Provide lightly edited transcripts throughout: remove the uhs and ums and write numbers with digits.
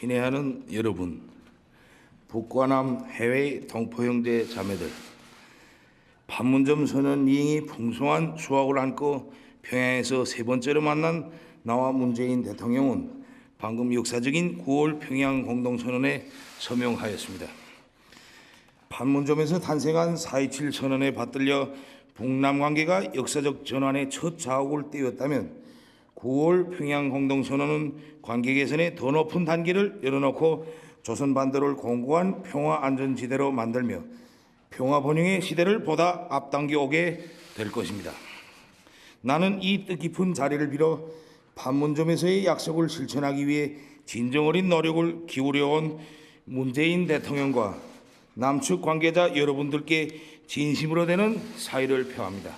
친애하는 여러분, 북과 남 해외 동포 형제 자매들, 판문점 선언 이행이 풍성한 수확을 안고 평양에서 세 번째로 만난 나와 문재인 대통령은 방금 역사적인 9월 평양 공동선언에 서명하였습니다. 판문점에서 탄생한 4.27 선언에 받들려 북남 관계가 역사적 전환의 첫 자옥을 띄웠다면 9월 평양 공동선언은 관계 개선의 더 높은 단계를 열어놓고 조선 반도를 공고한 평화 안전지대로 만들며 평화 번영의 시대를 보다 앞당겨 오게 될 것입니다. 나는 이 뜻깊은 자리를 빌어 판문점에서의 약속을 실천하기 위해 진정 어린 노력을 기울여온 문재인 대통령과 남측 관계자 여러분들께 진심으로 되는 사의를 표합니다.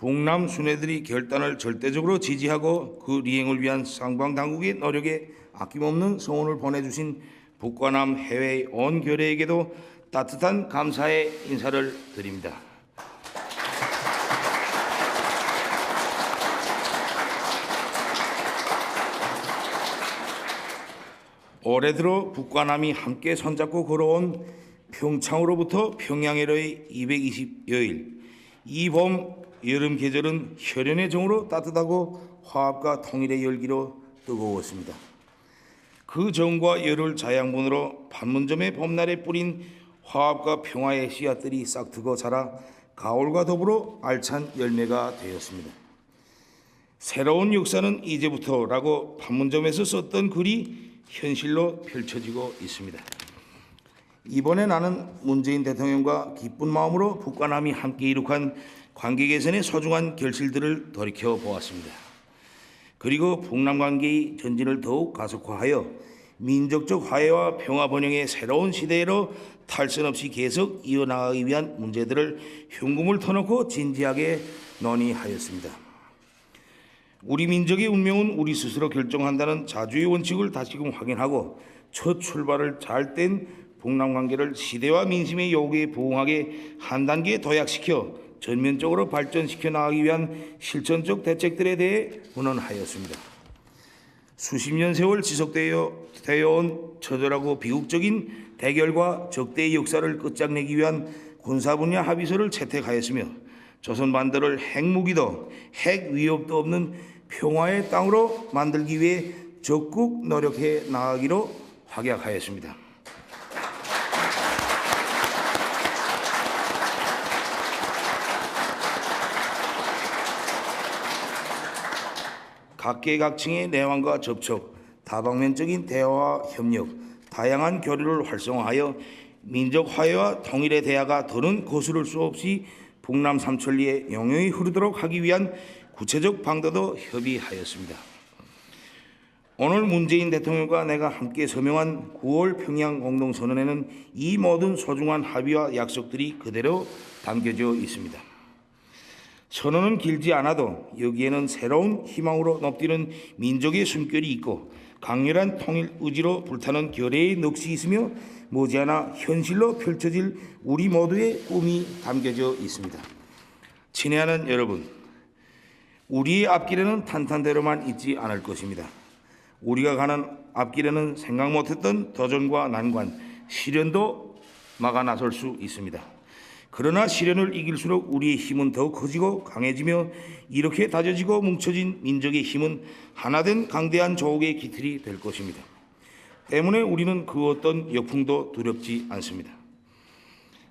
북남 순회들이 결단을 절대적으로 지지하고 그 리행을 위한 쌍방 당국의 노력에 아낌없는 성원을 보내주신 북과 남 해외 온 결회에게도 따뜻한 감사의 인사를 드립니다. 올해 들어 북과 남이 함께 손잡고 걸어온 평창으로부터 평양에로의 220여일, 이 봄 여름 계절은 혈연의 정으로 따뜻하고 화합과 통일의 열기로 뜨거웠습니다. 그 정과 열을 자양분으로 판문점의 봄날에 뿌린 화합과 평화의 씨앗들이 싹트고 자라 가을과 더불어 알찬 열매가 되었습니다. 새로운 역사는 이제부터라고 판문점에서 썼던 글이 현실로 펼쳐지고 있습니다. 이번에 나는 문재인 대통령과 기쁜 마음으로 북과 남이 함께 이룩한 관계 개선의 소중한 결실들을 돌이켜 보았습니다. 그리고 북남 관계의 전진을 더욱 가속화하여 민족적 화해와 평화 번영의 새로운 시대로 탈선 없이 계속 이어나가기 위한 문제들을 흉금을 터놓고 진지하게 논의하였습니다. 우리 민족의 운명은 우리 스스로 결정한다는 자주의 원칙을 다시금 확인하고 첫 출발을 잘 뗀 북남 관계를 시대와 민심의 요구에 부응하게 한 단계 도약시켜 전면적으로 발전시켜 나가기 위한 실천적 대책들에 대해 문헌하였습니다. 수십 년 세월 지속되어 온 처절하고 비극적인 대결과 적대의 역사를 끝장내기 위한 군사 분야 합의서를 채택하였으며 조선 반도를 핵무기도 핵 위협도 없는 평화의 땅으로 만들기 위해 적극 노력해 나가기로 확약하였습니다. 각계각층의 내왕과 접촉, 다방면적인 대화와 협력, 다양한 교류를 활성화하여 민족 화해와 통일의 대화가 더는 거스를 수 없이 북남 삼천리에 영영히 흐르도록 하기 위한 구체적 방도도 협의하였습니다. 오늘 문재인 대통령과 내가 함께 서명한 9월 평양 공동선언에는 이 모든 소중한 합의와 약속들이 그대로 담겨져 있습니다. 선언은 길지 않아도 여기에는 새로운 희망으로 높디는 민족의 숨결이 있고 강렬한 통일 의지로 불타는 결의의 넋이 있으며 머지않아 현실로 펼쳐질 우리 모두의 꿈이 담겨져 있습니다. 친애하는 여러분, 우리의 앞길에는 탄탄대로만 있지 않을 것입니다. 우리가 가는 앞길에는 생각 못했던 도전과 난관, 시련도 막아 나설 수 있습니다. 그러나 시련을 이길수록 우리의 힘은 더 커지고 강해지며 이렇게 다져지고 뭉쳐진 민족의 힘은 하나된 강대한 조국의 기틀이 될 것입니다. 때문에 우리는 그 어떤 역풍도 두렵지 않습니다.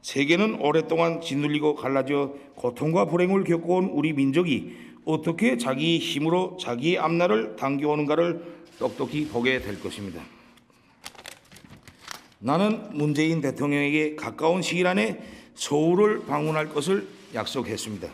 세계는 오랫동안 짓눌리고 갈라져 고통과 불행을 겪어온 우리 민족이 어떻게 자기의 힘으로 자기의 앞날을 당겨오는가를 똑똑히 보게 될 것입니다. 나는 문재인 대통령에게 가까운 시일 안에 서울을 방문할 것을 약속했습니다.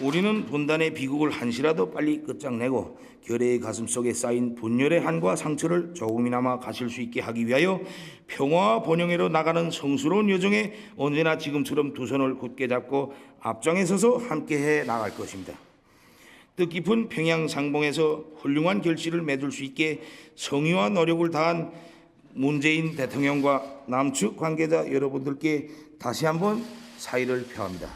우리는 분단의 비극을 한시라도 빨리 끝장내고 결의의 가슴속에 쌓인 분열의 한과 상처를 조금이나마 가실 수 있게 하기 위하여 평화와 번영으로 나가는 성스러운 여정에 언제나 지금처럼 두 손을 굳게 잡고 앞장에 서서 함께해 나갈 것입니다. 뜻깊은 평양 상봉에서 훌륭한 결실을 맺을 수 있게 성의와 노력을 다한 문재인 대통령과 남측 관계자 여러분들께 다시 한번 사의를 표합니다.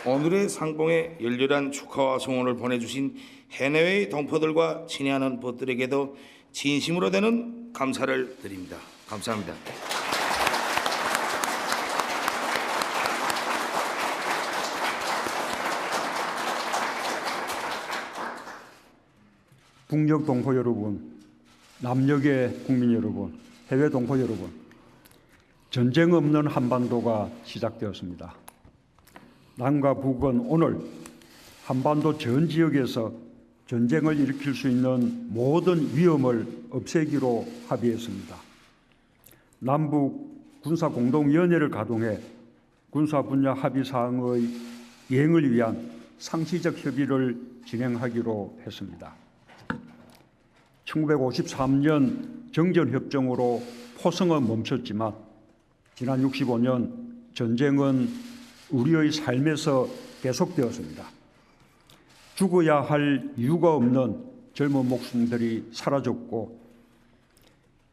오늘의 상봉에 열렬한 축하와 성원을 보내주신 해내외의 동포들과 친애하는 벗들에게도 진심으로 되는 감사를 드립니다. 감사합니다. 북녘 동포 여러분, 남녘의 국민 여러분, 해외 동포 여러분, 전쟁 없는 한반도가 시작되었습니다. 남과 북은 오늘 한반도 전 지역에서 전쟁을 일으킬 수 있는 모든 위험을 없애기로 합의했습니다. 남북 군사공동위원회를 가동해 군사 분야 합의 사항의 이행을 위한 상시적 협의를 진행하기로 했습니다. 1953년 정전협정으로 포성은 멈췄지만 지난 65년 전쟁은 우리의 삶에서 계속되었습니다. 죽어야 할 이유가 없는 젊은 목숨들이 사라졌고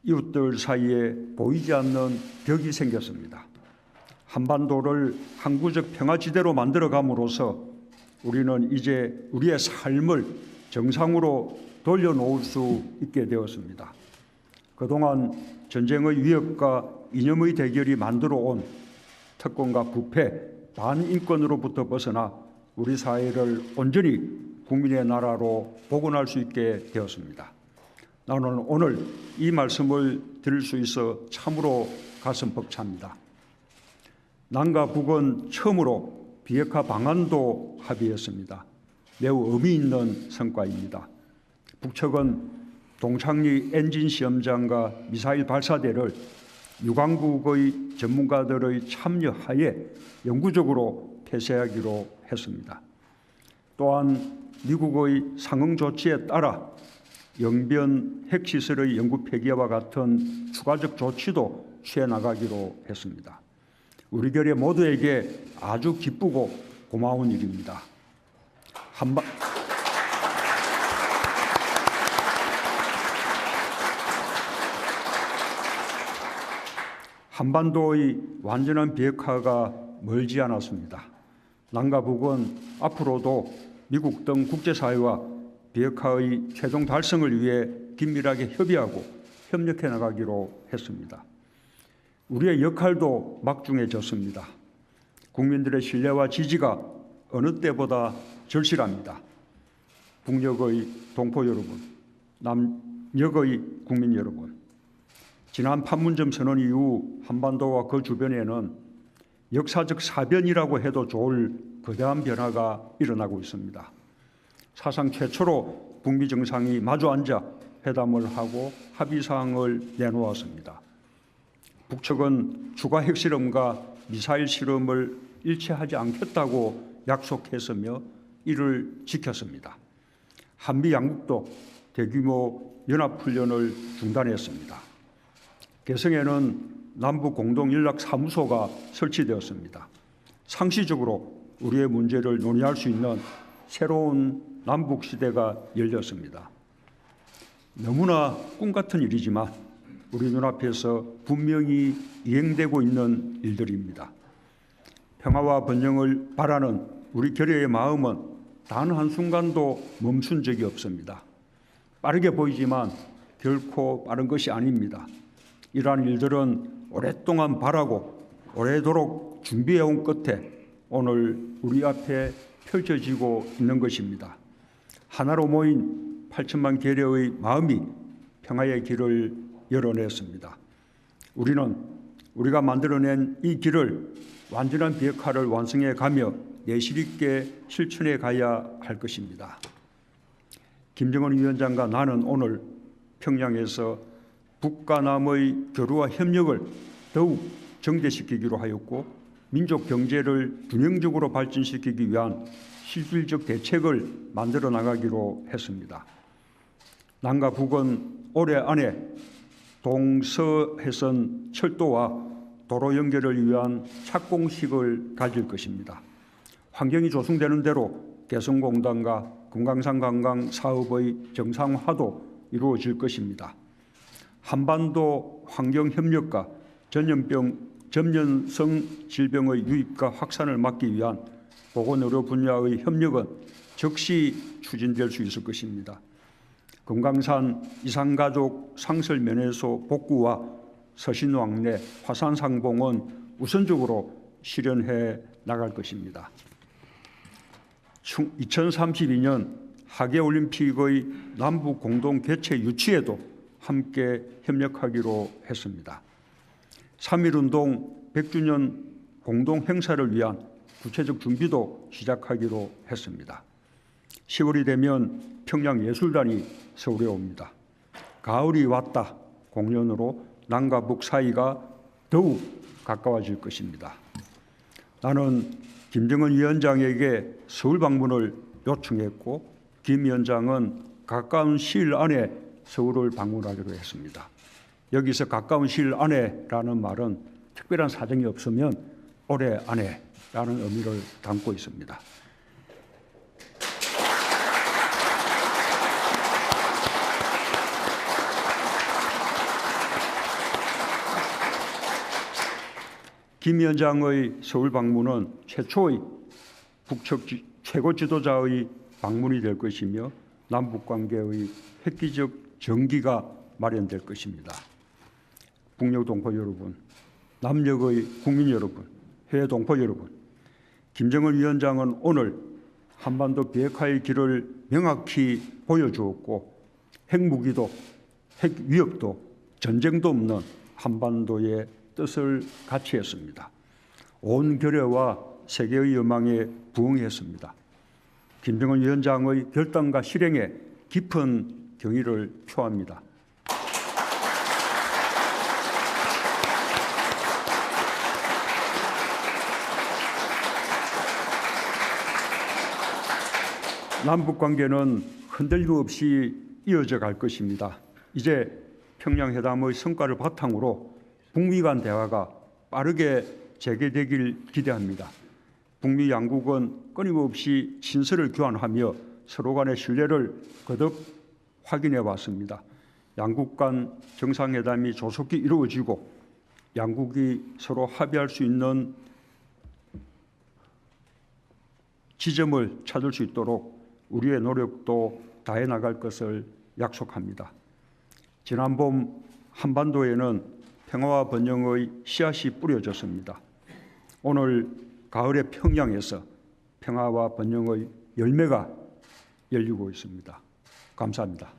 이웃들 사이에 보이지 않는 벽이 생겼습니다. 한반도를 항구적 평화지대로 만들어감으로써 우리는 이제 우리의 삶을 정상으로 돌려놓을 수 있게 되었습니다. 그동안 전쟁의 위협과 이념의 대결이 만들어온 특권과 부패, 반인권으로부터 벗어나 우리 사회를 온전히 국민의 나라로 복원할 수 있게 되었습니다. 나는 오늘 이 말씀을 드릴 수 있어 참으로 가슴 벅찹니다. 남과 북은 처음으로 비핵화 방안도 합의했습니다. 매우 의미 있는 성과입니다. 북측은 동창리 엔진 시험장과 미사일 발사대를 유관국의 전문가들의 참여하에 영구적으로 폐쇄하기로 했습니다. 또한 미국의 상응 조치에 따라 영변 핵시설의 영구 폐기와 같은 추가적 조치도 취해 나가기로 했습니다. 우리 결의 모두에게 아주 기쁘고 고마운 일입니다. 한반도의 완전한 비핵화가 멀지 않았습니다. 남과 북은 앞으로도 미국 등 국제사회와 비핵화의 최종 달성을 위해 긴밀하게 협의하고 협력해 나가기로 했습니다. 우리의 역할도 막중해졌습니다. 국민들의 신뢰와 지지가 어느 때보다 절실합니다. 북녘의 동포 여러분, 남녘의 국민 여러분, 지난 판문점 선언 이후 한반도와 그 주변에는 역사적 사변이라고 해도 좋을 거대한 변화가 일어나고 있습니다. 사상 최초로 북미 정상이 마주 앉아 회담을 하고 합의사항을 내놓았습니다. 북측은 추가 핵실험과 미사일 실험을 일체하지 않겠다고 약속했으며 이를 지켰습니다. 한미 양국도 대규모 연합훈련을 중단했습니다. 개성에는 남북 공동연락사무소가 설치되었습니다. 상시적으로 우리의 문제를 논의할 수 있는 새로운 남북 시대가 열렸습니다. 너무나 꿈 같은 일이지만 우리 눈앞에서 분명히 이행되고 있는 일들입니다. 평화와 번영을 바라는 우리 결의의 마음은 단 한순간도 멈춘 적이 없습니다. 빠르게 보이지만 결코 빠른 것이 아닙니다. 이러한 일들은 오랫동안 바라고 오래도록 준비해온 끝에 오늘 우리 앞에 펼쳐지고 있는 것입니다. 하나로 모인 8천만 계려의 마음이 평화의 길을 열어냈습니다. 우리는 우리가 만들어낸 이 길을 완전한 비핵화를 완성해 가며 내실 있게 실천해 가야 할 것입니다. 김정은 위원장과 나는 오늘 평양에서 북과 남의 교류와 협력을 더욱 정대시키기로 하였고 민족 경제를 균형적으로 발전시키기 위한 실질적 대책을 만들어 나가기로 했습니다. 남과 북은 올해 안에 동서해선 철도와 도로 연결을 위한 착공식을 가질 것입니다. 환경이 조성되는 대로 개성공단과 금강산 관광 사업의 정상화도 이루어질 것입니다. 한반도 환경협력과 전염성 질병의 유입과 확산을 막기 위한 보건의료 분야의 협력은 즉시 추진될 수 있을 것입니다. 금강산 이산가족 상설면회소 복구와 서신왕래 화산상봉은 우선적으로 실현해 나갈 것입니다. 2032년 하계올림픽의 남북 공동 개최 유치에도 함께 협력하기로 했습니다. 3.1운동 100주년 공동 행사를 위한 구체적 준비도 시작하기로 했습니다. 10월이 되면 평양예술단이 서울에 옵니다. 가을이 왔다 공연으로 남과 북 사이가 더욱 가까워질 것입니다. 나는 김정은 위원장에게 서울 방문을 요청했고 김 위원장은 가까운 시일 안에 서울을 방문하기로 했습니다. 여기서 가까운 시일 안에라는 말은 특별한 사정이 없으면 올해 안에라는 의미를 담고 있습니다. 김 위원장의 서울 방문은 최초의 북측 최고 지도자의 방문이 될 것이며 남북 관계의 획기적 전기가 마련될 것입니다. 북녘 동포 여러분, 남녘의 국민 여러분, 해외 동포 여러분, 김정은 위원장은 오늘 한반도 비핵화의 길을 명확히 보여주었고 핵무기도 핵위협도 전쟁도 없는 한반도의 뜻을 같이 했습니다. 온 결여와 세계의 여망에 부응했습니다. 김정은 위원장의 결단과 실행에 깊은 경의를 표합니다. 남북 관계는 흔들림 없이 이어져 갈 것입니다. 이제 평양회담의 성과를 바탕으로 북미 간 대화가 빠르게 재개되길 기대합니다. 북미 양국은 끊임없이 친서를 교환하며 서로 간의 신뢰를 거듭 확인해 왔습니다. 양국 간 정상회담이 조속히 이루어지고 양국이 서로 합의할 수 있는 지점을 찾을 수 있도록 우리의 노력도 다해 나갈 것을 약속합니다. 지난 봄 한반도에는 평화와 번영의 씨앗이 뿌려졌습니다. 오늘 가을의 평양에서 평화와 번영의 열매가 열리고 있습니다. 감사합니다.